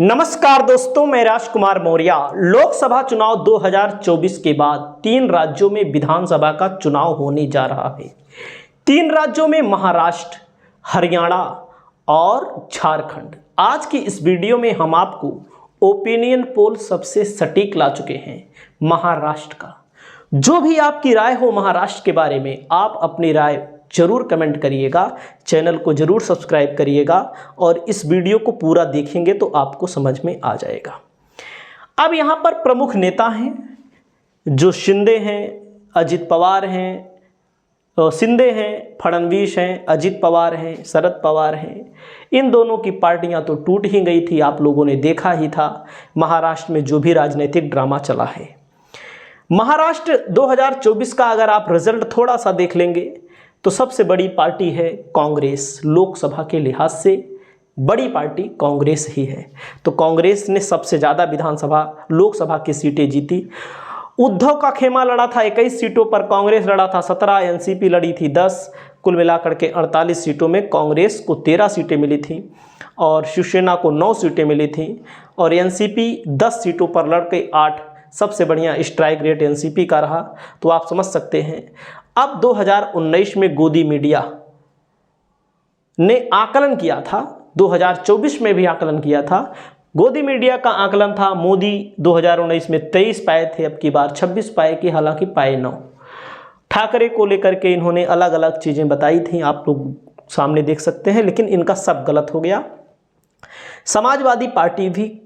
नमस्कार दोस्तों, मैं राजकुमार मौर्य। लोकसभा चुनाव 2024 के बाद 3 राज्यों में विधानसभा का चुनाव होने जा रहा है। 3 राज्यों में महाराष्ट्र, हरियाणा और झारखंड। आज की इस वीडियो में हम आपको ओपिनियन पोल सबसे सटीक ला चुके हैं महाराष्ट्र का। जो भी आपकी राय हो महाराष्ट्र के बारे में, आप अपनी राय जरूर कमेंट करिएगा, चैनल को जरूर सब्सक्राइब करिएगा और इस वीडियो को पूरा देखेंगे तो आपको समझ में आ जाएगा। अब यहाँ पर प्रमुख नेता हैं जो शिंदे हैं, अजित पवार हैं, शिंदे हैं, फडणवीस हैं, अजित पवार हैं, शरद पवार हैं। इन दोनों की पार्टियां तो टूट ही गई थी, आप लोगों ने देखा ही था महाराष्ट्र में जो भी राजनीतिक ड्रामा चला है। महाराष्ट्र 2024 का अगर आप रिजल्ट थोड़ा सा देख लेंगे तो सबसे बड़ी पार्टी है कांग्रेस। लोकसभा के लिहाज से बड़ी पार्टी कांग्रेस ही है। तो कांग्रेस ने सबसे ज़्यादा विधानसभा लोकसभा की सीटें जीती। उद्धव का खेमा लड़ा था 21 सीटों पर, कांग्रेस लड़ा था 17, एनसीपी लड़ी थी 10। कुल मिलाकर के 48 सीटों में कांग्रेस को 13 सीटें मिली थी और शिवसेना को 9 सीटें मिली थी और एनसीपी 10 सीटों पर लड़ के 8। सबसे बढ़िया स्ट्राइक रेट एनसीपी का रहा। तो आप समझ सकते हैं। अब 2019 में गोदी मीडिया ने आकलन किया था, 2024 में भी आकलन किया था। गोदी मीडिया का आकलन था मोदी 2019 में 23 पाए थे, अब की बार 26 पाए कि हालांकि पाए 9। ठाकरे को लेकर के इन्होंने अलग अलग चीज़ें बताई थी, आप लोग सामने देख सकते हैं, लेकिन इनका सब गलत हो गया। समाजवादी पार्टी भी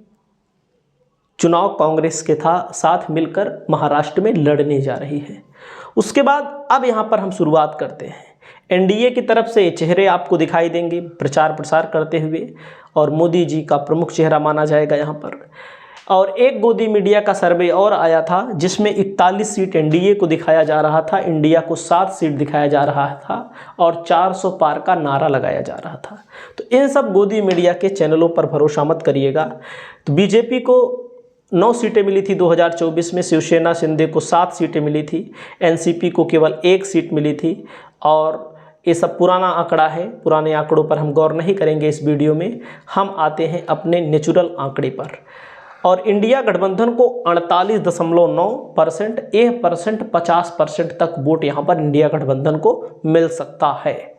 चुनाव कांग्रेस के साथ मिलकर महाराष्ट्र में लड़ने जा रही है। उसके बाद अब यहाँ पर हम शुरुआत करते हैं। एनडीए की तरफ से चेहरे आपको दिखाई देंगे प्रचार प्रसार करते हुए और मोदी जी का प्रमुख चेहरा माना जाएगा यहाँ पर। और एक गोदी मीडिया का सर्वे और आया था जिसमें 41 सीट एनडीए को दिखाया जा रहा था, इंडिया को 7 सीट दिखाया जा रहा था और 400 पार का नारा लगाया जा रहा था। तो इन सब गोदी मीडिया के चैनलों पर भरोसा मत करिएगा। तो बीजेपी को 9 सीटें मिली थी 2024 में, शिवसेना शिंदे को 7 सीटें मिली थी, एनसीपी को केवल 1 सीट मिली थी। और ये सब पुराना आंकड़ा है, पुराने आंकड़ों पर हम गौर नहीं करेंगे इस वीडियो में। हम आते हैं अपने नेचुरल आंकड़े पर। और इंडिया गठबंधन को 48.9%, 50% तक वोट यहाँ पर इंडिया गठबंधन को मिल सकता है।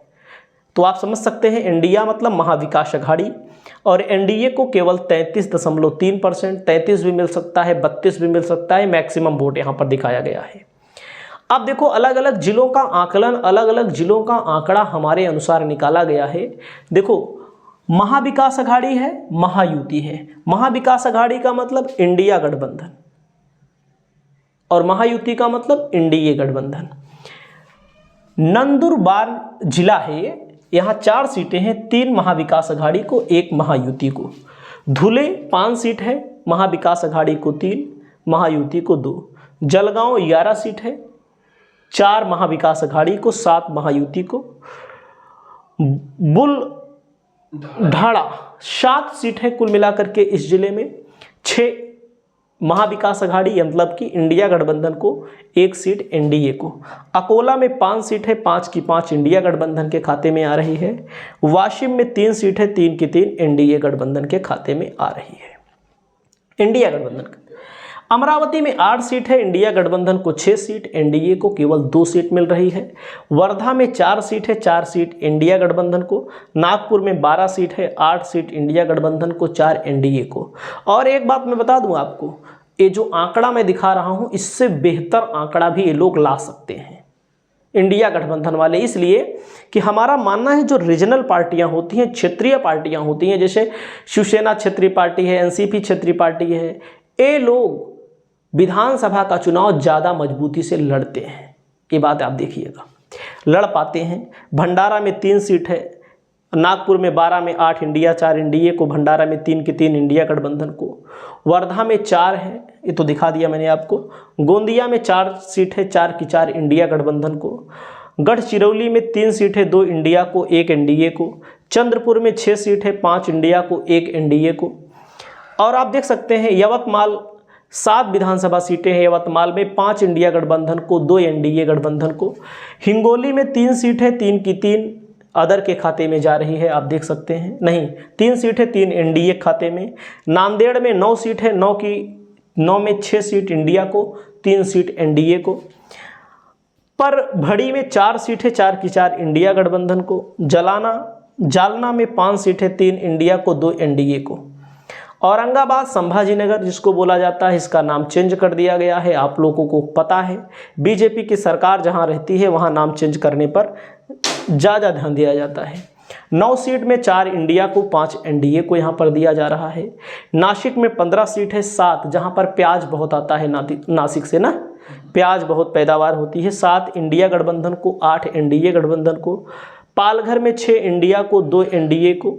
तो आप समझ सकते हैं इंडिया मतलब महाविकास अघाड़ी और एनडीए को केवल 33.3%, 33 भी मिल सकता है, 32 भी मिल सकता है, मैक्सिमम वोट यहाँ पर दिखाया गया है। अब देखो अलग अलग जिलों का आकलन, अलग अलग जिलों का आंकड़ा हमारे अनुसार निकाला गया है। देखो महाविकास अघाड़ी है, महायुति है। महाविकास अघाड़ी का मतलब इंडिया गठबंधन और महायुति का मतलब एनडीए गठबंधन। नंदुरबार जिला है, यहाँ 4 सीटें हैं, 3 महाविकास अघाड़ी को, 1 महायुति को। धुले 5 सीट है, महाविकास अघाड़ी को 3, महायुति को 2। जलगांव 11 सीट है, 4 महाविकास अघाड़ी को, 7 महायुति को। बुलढाणा 7 सीट है कुल मिलाकर के इस जिले में, 6 महाविकास अघाड़ी मतलब कि इंडिया गठबंधन को, 1 सीट एनडीए को। अकोला में 5 सीट है, 5 की 5 इंडिया गठबंधन के खाते में आ रही है। वाशिम में 3 सीट है, 3 की 3 एनडीए गठबंधन के खाते में आ रही है, इंडिया गठबंधन। अमरावती में 8 सीट है, इंडिया गठबंधन को 6 सीट, एनडीए को केवल 2 सीट मिल रही है। वर्धा में 4 सीट है, 4 सीट इंडिया गठबंधन को। नागपुर में 12 सीट है, 8 सीट इंडिया गठबंधन को, 4 एनडीए को। और एक बात मैं बता दूं आपको, ये जो आंकड़ा मैं दिखा रहा हूं इससे बेहतर आंकड़ा भी ये लोग ला सकते हैं इंडिया गठबंधन वाले, इसलिए कि हमारा मानना है जो रीजनल पार्टियां होती हैं, क्षेत्रीय पार्टियां होती हैं, जैसे शिवसेना क्षेत्रीय पार्टी है, एनसीपी क्षेत्रीय पार्टी है, ये लोग विधानसभा का चुनाव ज़्यादा मजबूती से लड़ते हैं। ये बात आप देखिएगा, लड़ पाते हैं। भंडारा में 3 सीट है, नागपुर में 12 में 8 इंडिया, 4 एनडीए को। भंडारा में 3 की 3 इंडिया गठबंधन को। वर्धा में 4 है, ये तो दिखा दिया मैंने आपको। गोंदिया में 4 सीट है, 4 की 4 इंडिया गठबंधन को। गढ़चिरौली में 3 सीट है, 2 इंडिया को, 1 एनडीए को। चंद्रपुर में 6 सीट है, 5 इंडिया को, 1 एनडीए को। और आप देख सकते हैं यवतमाल 7 विधानसभा सीटें हैं, यवतमाल में 5 इंडिया गठबंधन को, 2 एनडीए गठबंधन को। हिंगोली में 3 सीट है, 3 की 3 अदर के खाते में जा रही है, आप देख सकते हैं। नहीं, 3 सीट है, 3 एनडीए खाते में। नांदेड़ में 9 सीट है, 9 में 6 सीट इंडिया को, 3 सीट एनडीए को। पर भड़ी में 4 सीट है, 4 की 4 इंडिया गठबंधन को। जालना में 5 सीट है, 3 इंडिया को, 2 एनडीए को। औरंगाबाद संभाजीनगर जिसको बोला जाता है, इसका नाम चेंज कर दिया गया है, आप लोगों को पता है। बीजेपी की सरकार जहां रहती है वहां नाम चेंज करने पर ज़्यादा ध्यान दिया जाता है। 9 सीट में 4 इंडिया को, 5 एनडीए को यहाँ पर दिया जा रहा है। नासिक में 15 सीट है, 7 जहाँ पर प्याज बहुत आता है, नासिक से ना प्याज बहुत पैदावार होती है, 7 इंडिया गठबंधन को, 8 एनडीए गठबंधन को। पालघर में 6 इंडिया को, 2 एनडीए को।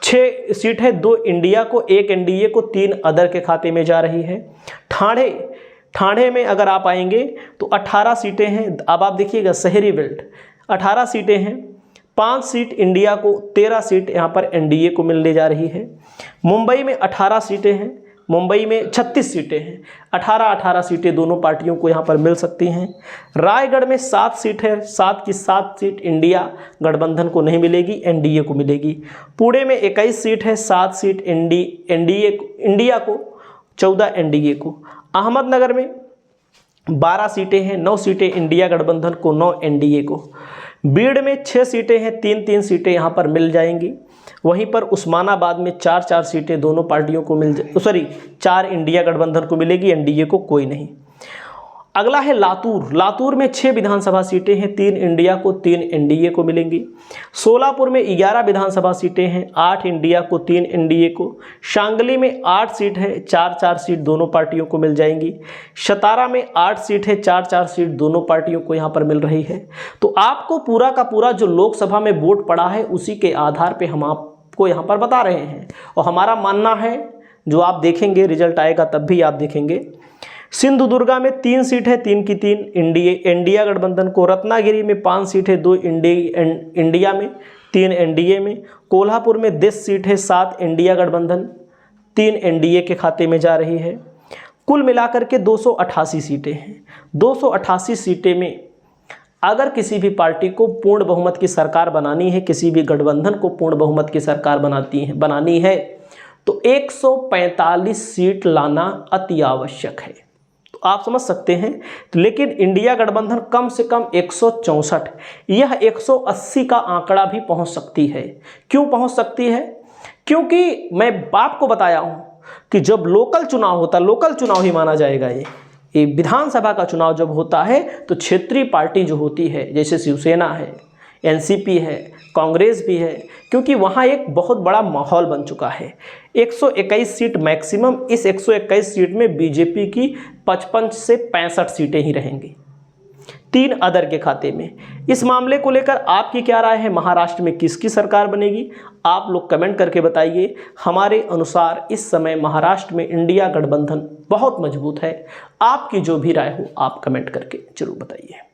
6 सीट है, 2 इंडिया को, 1 एनडीए को, 3 अदर के खाते में जा रही है। ठाणे में अगर आप आएंगे तो 18 सीटें हैं। अब आप देखिएगा शहरी बेल्ट 18 सीटें हैं, 5 सीट इंडिया को, 13 सीट यहाँ पर एनडीए को मिलने जा रही है। मुंबई में 18 सीटें हैं, मुंबई में 36 सीटें हैं, 18 सीटें दोनों पार्टियों को यहाँ पर मिल सकती हैं। रायगढ़ में 7 सीट है, 7 की 7 सीट इंडिया गठबंधन को नहीं मिलेगी, एनडीए को मिलेगी। पुणे में 21 सीट है, 7 सीट इंडिया को, 14 एनडीए को। अहमदनगर में 12 सीटें हैं, 9 सीटें इंडिया गठबंधन को, 9 एनडीए को। बीड़ में 6 सीटें हैं, 3 सीटें यहाँ पर मिल जाएंगी। वहीं पर उस्मानाबाद में 4 सीटें दोनों पार्टियों को 4 इंडिया गठबंधन को मिलेगी, एनडीए को कोई नहीं। अगला है लातूर में 6 विधानसभा सीटें हैं, 3 इंडिया को, 3 एनडीए को मिलेंगी। सोलापुर में 11 विधानसभा सीटें हैं, 8 इंडिया को, 3 एनडीए को। शांगली में 8 सीट है, 4 सीट दोनों पार्टियों को मिल जाएंगी। सतारा में 8 सीट है, 4 सीट दोनों पार्टियों को यहाँ पर मिल रही है। तो आपको पूरा का पूरा जो लोकसभा में वोट पड़ा है उसी के आधार पर हम आपको यहाँ पर बता रहे हैं। और हमारा मानना है, जो आप देखेंगे रिजल्ट आएगा तब भी आप देखेंगे, सिंधुदुर्गा में 3 सीट है, 3 की 3 इंडिया गठबंधन को। रत्नागिरी में 5 सीट है, 2 इंडिया में, 3 एनडीए में। कोल्हापुर में 10 सीट है, 7 इंडिया गठबंधन, 3 एनडीए के खाते में जा रही है। कुल मिलाकर के 288 सीटें हैं। 288 सीटें में अगर किसी भी पार्टी को पूर्ण बहुमत की सरकार बनानी है, किसी भी गठबंधन को पूर्ण बहुमत की सरकार बनानी है तो 145 सीट लाना अति आवश्यक है। आप समझ सकते हैं। लेकिन इंडिया गठबंधन कम से कम 164, यह 180 का आंकड़ा भी पहुंच सकती है। क्यों पहुंच सकती है? क्योंकि मैं आपको बताया हूं कि जब लोकल चुनाव होता, लोकल चुनाव ही माना जाएगा ये विधानसभा का चुनाव जब होता है तो क्षेत्रीय पार्टी जो होती है, जैसे शिवसेना है, एनसीपी है, कांग्रेस भी है, क्योंकि वहाँ एक बहुत बड़ा माहौल बन चुका है। 121 सीट मैक्सिमम, इस 121 सीट में बीजेपी की 55 से 65 सीटें ही रहेंगी, 3 अदर के खाते में। इस मामले को लेकर आपकी क्या राय है? महाराष्ट्र में किसकी सरकार बनेगी? आप लोग कमेंट करके बताइए। हमारे अनुसार इस समय महाराष्ट्र में इंडिया गठबंधन बहुत मजबूत है। आपकी जो भी राय हो आप कमेंट करके जरूर बताइए।